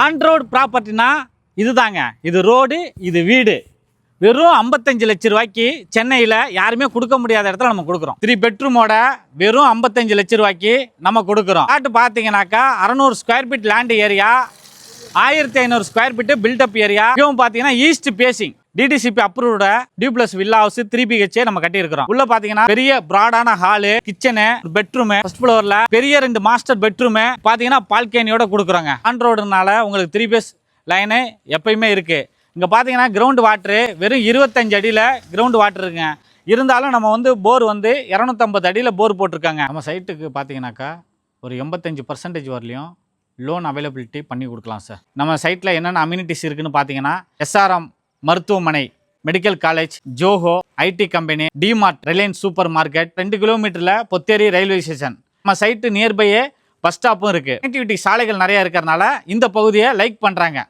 On road ப்ராப்பர்ட்டினா இதுதாங்க. இது road, இது வீடு. வெறும் 55 லட்ச ரூபாய்க்கு சென்னையில் யாருமே கொடுக்க முடியாத இடத்துல நம்ம கொடுக்குறோம். 3 பெட்ரூமோட வெறும் 55 லட்ச ரூபாய்க்கு நம்ம கொடுக்குறோம். பிளாட் பார்த்தீங்கன்னாக்கா 600 square feet land area, 1500 square feet built up area. இதுவும் பார்த்தீங்கன்னா east facing, DTCP approved duplex villa house 3 BHK நம்ம கட்டி இருக்கிறோம். உள்ள பாத்தீங்கன்னா பெரிய பிராடான ஹாலு, கிச்சனு, பெட்ரூம், ஃபர்ஸ்ட் ஃப்ளோர்ல பெரிய 2 மாஸ்டர் பெட்ரூம் பாத்தீங்கன்னா பால்கனியோட கொடுக்குறோங்க. ஆன் ரோடுனால உங்களுக்கு 3 பேஸ் லைனு எப்பயுமே இருக்கு. இங்க பாத்தீங்கன்னா கிரவுண்ட் வாட்டரு வெறும் 25 அடியில கிரவுண்ட் வாட்டர் இருக்குங்க. இருந்தாலும் நம்ம போர் 250 அடியில போர் போட்டிருக்காங்க. நம்ம சைட்டுக்கு பாத்தீங்கன்னாக்கா ஒரு 85% வரலையும் லோன் அவைலபிலிட்டி பண்ணி கொடுக்கலாம் சார். நம்ம சைட்டில் என்னென்ன அம்யூனிட்டிஸ் இருக்குன்னு பார்த்தீங்கன்னா SRM மருத்துவமனை, medical college, Zoho, IT company, DMart, Reliance super market, 2 கிலோமீட்டரில் பொத்தேரி ரயில்வே ஸ்டேஷன். நம்ம சைட்டு நியர்பையே பஸ் ஸ்டாப்பும் இருக்குது. கனெக்டிவிட்டி சாலைகள் நிறையா இருக்கிறதுனால இந்த பகுதியை லைக் பண்ணுறாங்க.